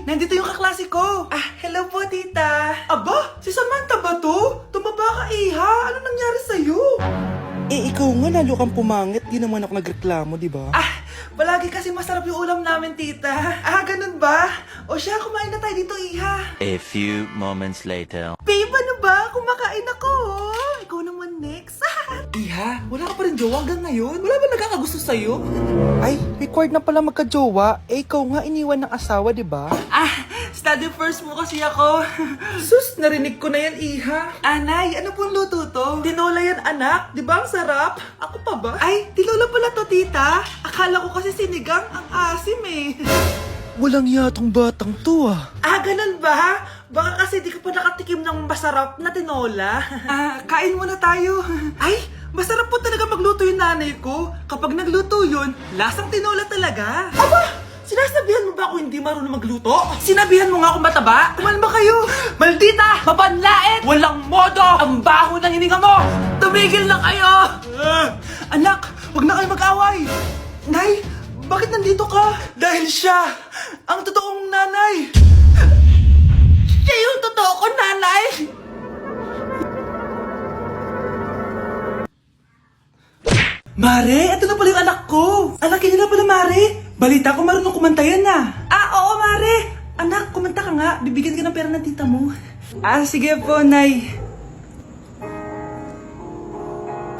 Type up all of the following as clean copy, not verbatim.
Nandito yung kaklase ko. Hello po, tita. Aba, si Samantha ba to? Tumaba ka, Iha. Ano nangyari sa'yo? Ikaw nga lalo kang pumangit. Di naman ako nagreklamo, di ba? Palagi kasi masarap yung ulam namin, tita. Ganun ba? O siya, kumain na tayo dito, Iha. A few moments later. Babe, ano ba? Kumakain ako. Ikaw naman next. Iha, wala ka pa rin jowa hanggang ngayon? Wala ba nagkakagusto sa'yo? Ay, required na pala magka-jowa. Ikaw nga iniwan ng asawa, di ba? Study first mo kasi ako. Sus, narinig ko na yan, Iha. Anay, ano pong luto to? Tinola yan, anak. Di ba ang sarap? Ako pa ba? Ay, tinola pala to, tita. Akala ko kasi sinigang ang asim eh. Walang yatong batang to Ganun ba? Baka kasi di ka pa nakatikim ng masarap na tinola. Kain muna tayo. Ay, masarap po talaga magluto yung nanay ko. Kapag nagluto yun, lasang tinola talaga. Aba! Sinasabihan mo ba ako hindi marunong magluto? Sinabihan mo nga ako mataba? Kumalma kayo! Maldita! Mapanlait! Walang modo! Ang baho ng hininga mo! Tumigil na kayo! Anak, wag na kayo mag-away! Nay, bakit nandito ka? Dahil siya, ang totoong nanay! Siya yung totoo ko, nanay! Mare, ito na pala yung anak ko! Anak niya na pala, Mare! Balita ko marunong kumanta yan Oo, Mare! Anak, kumanta ka nga. Bibigyan ka ng pera ng tita mo. Sige po, Nay.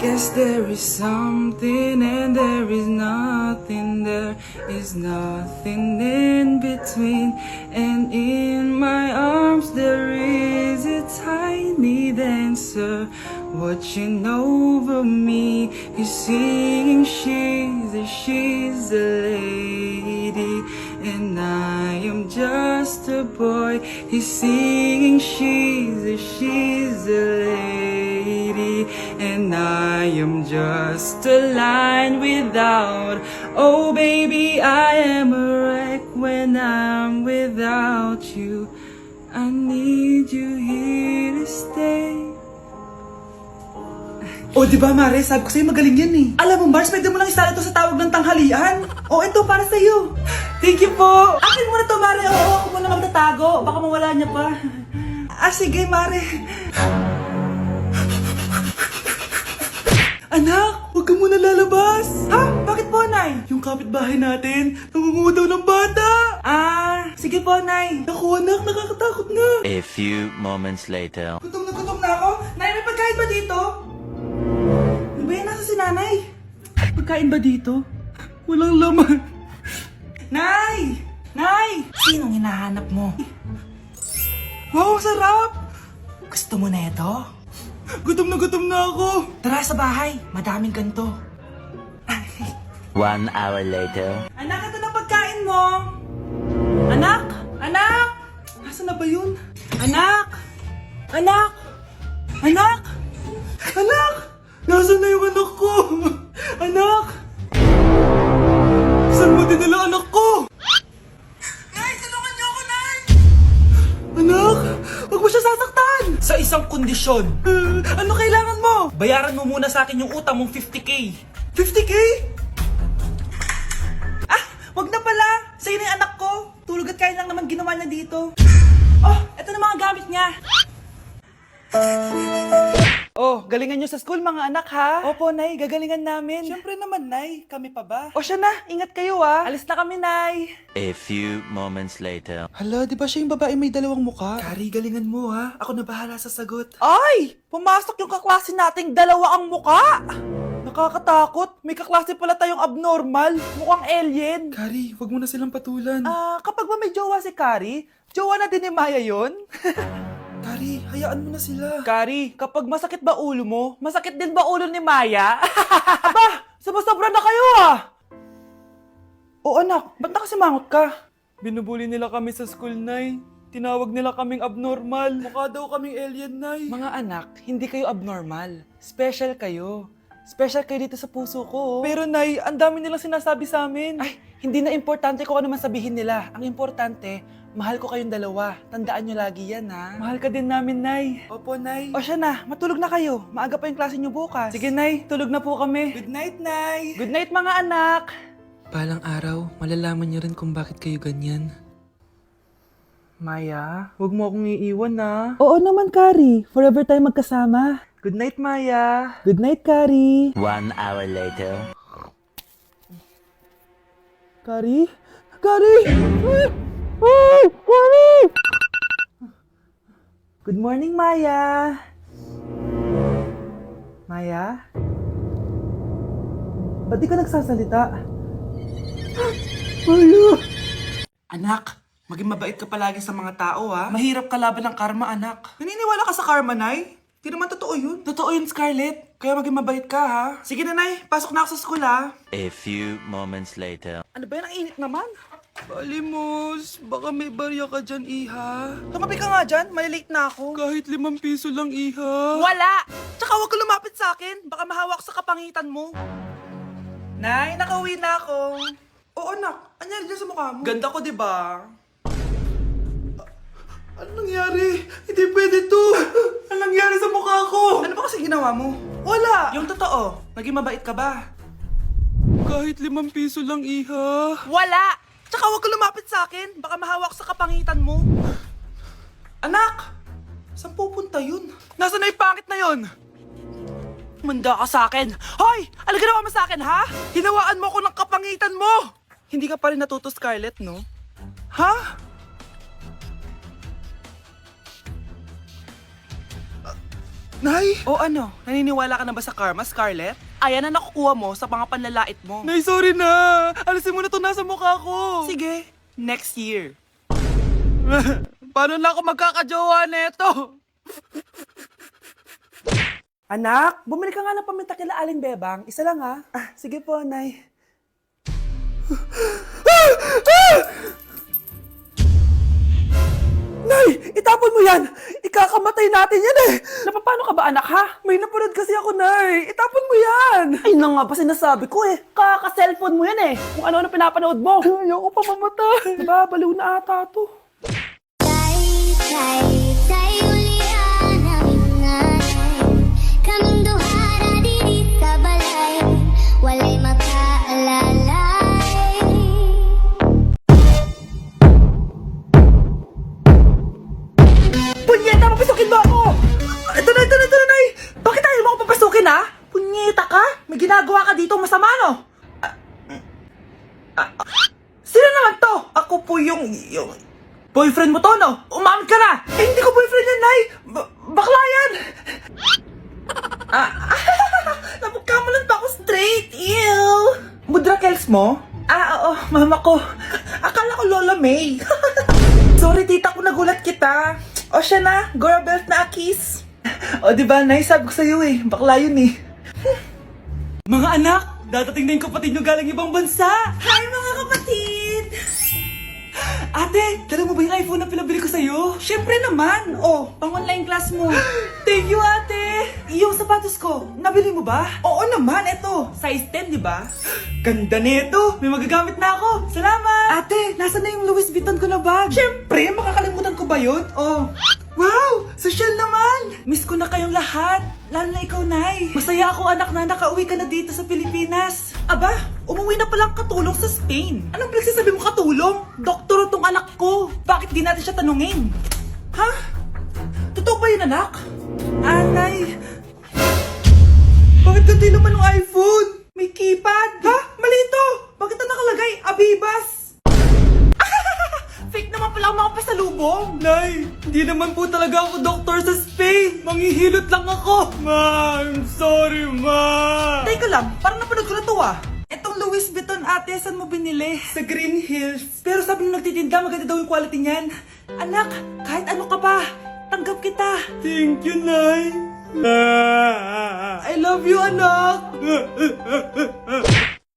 Guess there is something and there is nothing. There is nothing in between. And in my arms there is a tiny dancer watching over me. He's singing, she's a lady, and I am just a boy. He's singing, she's a lady, and I am just a line without. Oh baby, I am a wreck when I'm without you. I need you here to stay. Di ba, Mare? Sabi ko sa'yo magaling yan eh. Alam mo, Mars, pwede mo lang isala ito sa tawag ng tanghalian. Ito para sa'yo. Thank you po. Akin mo na to, Mare. Ako muna magtatago. Baka mawala niya pa. Sige, Mare. Anak, huwag ka muna lalabas. Bakit po, Nay? Yung kapitbahay natin, nangunguha daw ng bata. Sige po, Nay. Naku, anak, nakakatakot na. A few moments later. Gutom na ako. Nay, may pagkain ba dito? Ano ba yan? Nasa si nanay? Pagkain ba dito? Walang laman. Nay! Nay! Sinong hinahanap mo? Wow, sarap! Gusto mo na ito? Gutom na ako. Tara sa bahay. Madaming ganito. 1 hour later. Anak, ito na pagkain mo. Anak! Anak! Nasaan na ba yun? Anak! Anak! Anak! Anak! Nasaan na yung anak ko? Anak! Saan mo dinala anak ko? Nay, tulungan niyo ako, Nay! Anak! Huwag mo siya sasaktan! Sa isang kondisyon. Ano kailangan mo? Bayaran mo muna sa akin yung utang mong 50k. 50k? Wag na pala! Sa'yo na yung anak ko! Tulog at kain lang naman ginawa niya dito. Eto na mga gamit niya. Galingan nyo sa school mga anak ha? Opo, Nay, gagalingan namin. Siyempre naman, Nay. Kami pa ba? Siya na, ingat kayo Alis na kami, Nay. A few moments later. Hala, di ba siya yung babae may dalawang muka? Kari, galingan mo ha. Ako na bahala sa sagot. Ay! Pumasok yung kaklase nating dalawa ang muka! Nakakatakot. May kaklase pala tayong abnormal. Mukhang alien. Kari, wag mo na silang patulan. Kapag ba may jowa si Kari, jowa na din ni Maya yun? Kari, hayaan mo na sila. Kari, kapag masakit ba ulo mo, masakit din ba ulo ni Maya? Aba, sumasobra na kayo anak, ba't nakasimangot ka? Binubuli nila kami sa school, Nay. Tinawag nila kaming abnormal. Mukha daw kaming alien, Nay. Mga anak, hindi kayo abnormal. Special kayo. Special kayo dito sa puso ko. Pero, Nay, ang dami nilang sinasabi sa amin. Ay, hindi na importante kung ano man sabihin nila. Ang importante, mahal ko kayong dalawa. Tandaan nyo lagi yan, ha? Mahal ka din namin, Nay. Opo, Nay. Siya na, matulog na kayo. Maaga pa yung klase nyo bukas. Sige, Nay, tulog na po kami. Good night, Nay. Good night, mga anak. Balang araw, malalaman niyo rin kung bakit kayo ganyan. Maya, huwag mo akong iiwan na. Oo naman, Kari. Forever tayo magkasama. Good night, Maya. Good night, Kari. 1 hour later. Kari? Kari! Kari! Good morning, Maya. Maya? Ba't di ka nagsasalita? Maya! Anak, maging mabait ka palagi sa mga tao, ha? Mahirap kalaban ng karma, anak. Naniniwala ka sa karma, Nay? Di naman totoo yun. Totoo yun, Scarlett. Kaya maging mabait ka, ha? Sige na, Nay. Pasok na ako sa school, ha? A few moments later. Ano ba yan? Ang init naman. Balimos, baka may barya ka dyan, Iha. Tumabi ka nga dyan, malilate na ako. Kahit 5 piso lang, Iha. Wala! Tsaka huwag ka lumapit sa akin, baka mahawak sa kapangitan mo. Nay, nakauwi na ako. Oo, anak. Anyari dyan sa mukha mo? Ganda ko, di ba? Ano nangyari? Hindi pwede to. Ano nangyari sa mukha ko? Ano ba kasi ginawa mo? Wala! Yung totoo, naging mabait ka ba? Kahit 5 piso lang, Iha. Wala! Tsaka huwag ka lumapit sa akin. Baka mahawak sa kapangitan mo. Anak! Saan pupunta yun? Nasaan na yung pangit na yun? Manda ka sa akin. Hoy! Ano ginawa mo sa akin, ha? Hinawaan mo ako ng kapangitan mo! Hindi ka pa rin natuto, Scarlett, no? Ha? Nay! O ano? Naniniwala ka na ba sa karma, Scarlett? Ayan na nakukuha mo sa mga panlalait mo. Nay, sorry na! Alisin mo na to nasa mukha ko! Sige, next year. Paano na ako magkakajowa neto? Anak, bumili ka nga ng paminta kila Aling Bebang. Isa lang, ha? Ah, sige po, Nay. Nay! Itapon mo yan! Ikakamatay natin yan eh! Napapano ka ba, anak, ha? May napanood kasi ako, Nay! Itapon mo yan! Ay na nga ba sinasabi ko eh! Kaka-cellphone mo yan eh! Kung ano-ano pinapanood mo! Ayoko pa mamatay! Babaliw na ata to! Tay ulian ang ingay. Kaming duha ra diri sa balay. Walay makaalalay. Punyeta, papasukin mo ako! Ito na, Nay! Bakit ayaw mo ako papasukin, ha? Punyeta ka? May ginagawa ka dito masama, no? Sino naman to? Ako po yung boyfriend mo to, no? Umamin ka na! Eh, hindi ko boyfriend yan, Nay! Bakla yan! Napagkamalan pa ako straight! Ew! Mudra Kels mo? Oo, mama ko. Akala ko Lola May. Sorry, tita, kung nagulat kita. O siya na, Gora Belt na Akis. O diba, Nay, sabi ko sa'yo eh. Bakla yun eh. Mga anak, dadating na yung kapatid nyo galing ibang bansa. Hi, mga kapatid! Ate, dala mo ba yung iPhone na pinabili ko sa'yo? Siyempre naman. Oh, pang-online class mo. Thank you, ate! Yung sapatos ko, nabili mo ba? Oo naman, eto. Size 10, di ba? Ganda nito! May magagamit na ako! Salamat! Ate, nasa na yung Louis Vuitton ko na bag? Siyempre, makakalimutan ko ba yun? Oh! Wow! Social naman! Miss ko na kayong lahat! Lalo na ikaw, Nay! Masaya ako, anak, na nakauwi ka na dito sa Pilipinas! Aba, umuwi na palang katulong sa Spain. Anong pinagsasabi mo katulong? Doktor tong anak ko! Bakit di natin siya tanungin? Ha? Totoo ba yun, anak? Nay! Bakit ganti naman yung iPhone? May keypad! Ha? Mali ito! Bakit na nakalagay? Abibas! Fake naman pala ang mga pasalubong. Nay, hindi naman po talaga ako doktor sa Spain. Manghihilot lang ako. Ma, I'm sorry, ma. Teka lang, parang napanood ko na to ah. Etong Louis Vuitton, ate, saan mo binili? Sa Green Hills. Pero sabi nung nagtitinda, maganda daw yung quality niyan. Anak, kahit ano ka pa, tanggap kita. Thank you, Nay. I love you, anak.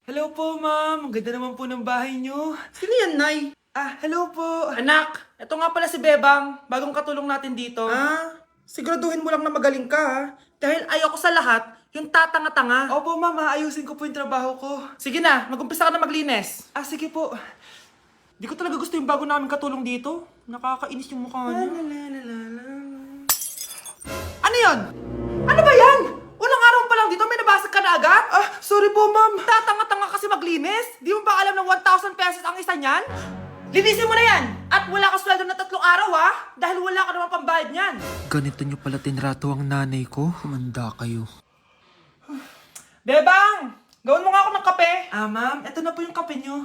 Hello po, ma'am. Ang ganda naman po ng bahay niyo. Sino yan, Nay? Hello po. Anak, ito nga pala si Bebang, bagong katulong natin dito. Siguraduhin mo lang na magaling ka, ha? Dahil ayoko sa lahat, yung tatanga-tanga. Opo, ma'am, ayusin ko po yung trabaho ko. Sige na, mag-umpisa ka na maglinis. Sige po. Di ko talaga gusto yung bago namin katulong dito. Nakakainis yung mukha niya. Ano yun? Ano ba yan? Unang araw pa lang dito, may nabasag ka na agad? Sorry po, ma'am. Tatanga-tanga kasi maglinis? Di mo ba alam na 1,000 pesos ang isa niyan? Linisin mo na yan! At wala ka sweldo na 3 araw dahil wala ka naman pambayad niyan. Ganito nyo pala tinrato ang nanay ko. Humanda kayo. Bebang! Gawin mo nga ako ng kape. Ma'am, eto na po yung kape nyo.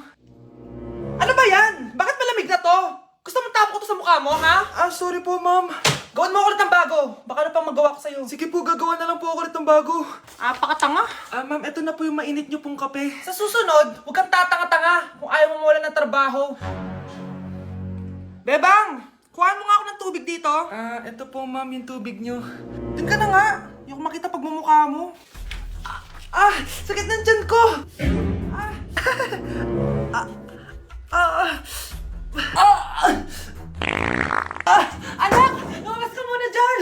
Ano ba yan? Bakit malamig na to? Gusto mo tapo ko to sa mukha mo, ha? Sorry po, ma'am. Gawin mo ako ulit ng bago. Baka na pang magawa ko sa'yo. Sige po, gagawa na lang po ako ulit ng bago. Pakatanga. Ma'am, eto na po yung mainit nyo pong kape. Sa susunod, huwag kang tatanga-tanga kung ayaw mo mawala ng trabaho. Bebang! Kuhaan mo nga ako ng tubig dito. Eto po, ma'am, yung tubig nyo. Doon ka na nga. Yung makita pagmumukha mo. Sakit ng tiyan ko! Anak! Lumabas ka muna dyan!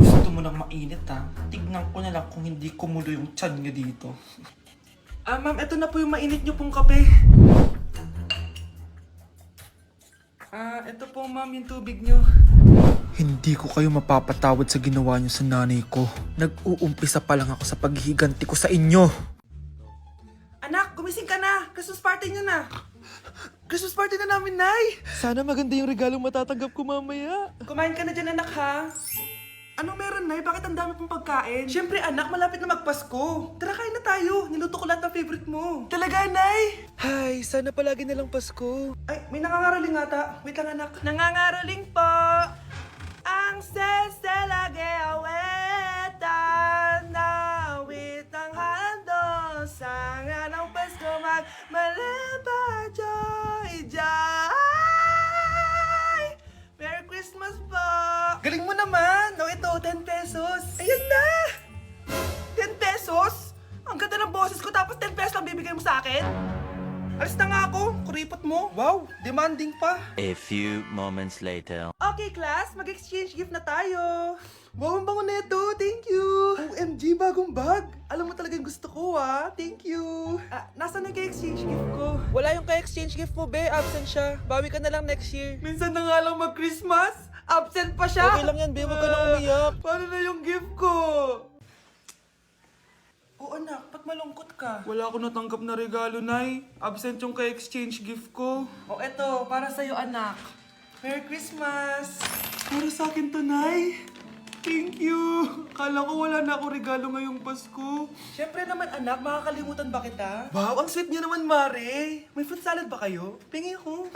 Gusto mo lang mainit Tignan ko na lang kung hindi kumulo yung tiyan nyo dito. Ma'am, eto na po yung mainit nyo pong kape. Eto po, ma'am, yung tubig nyo. Hindi ko kayo mapapatawad sa ginawa nyo sa nanay ko. Nag-uumpisa pa lang ako sa paghihiganti ko sa inyo. Anak, gumising ka na! Christmas party nyo na! Christmas party na namin, Nay! Sana maganda yung regalong matatanggap ko mamaya. Kumain ka na dyan, anak, ha? Anong meron, Nay? Bakit ang dami pong pagkain? Siyempre, anak, malapit na magpasko. Tara, kain na tayo. Niluto ko lahat ng favorite mo. Talaga, Nay? Hay, sana palagi na lang Pasko. Ay, may nangangaraling ata. Wait lang, anak. Nangangaraling po ang seselage awetan na witang handol sa nga ng Pasko magmalaba joy joy. Merry Christmas po! Galing mo naman! No, ito, 10 pesos. Ayan na! 10 pesos? Ang ganda ng boses ko tapos 10 pesos lang bibigay mo sa akin? Alis na nga ako, kuripot mo. Wow, demanding pa. A few moments later. Okay, class, mag-exchange gift na tayo. Wow, ang bango neto. Thank you. OMG, bagong bag. Alam mo talaga yung gusto ko, Thank you. Nasaan na exchange gift ko? Wala yung ka-exchange gift mo, be. Absent siya. Bawi ka na lang next year. Minsan na nga lang mag-Christmas. Absent pa siya. Okay lang yan, be. Huwag ka na umiyak. Paano na yung gift ko? Oh, anak, ba't malungkot ka? Wala ako natanggap na regalo, Nay. Absent yung ka-exchange gift ko. Oh, eto, para sa'yo, anak. Merry Christmas! Para sa akin to, Nay. Thank you! Kala ko wala na ako regalo ngayong Pasko. Siyempre naman, anak, makakalimutan ba kita? Wow, ang sweet niyo naman, Mare. May fruit salad ba kayo? Pingi ko.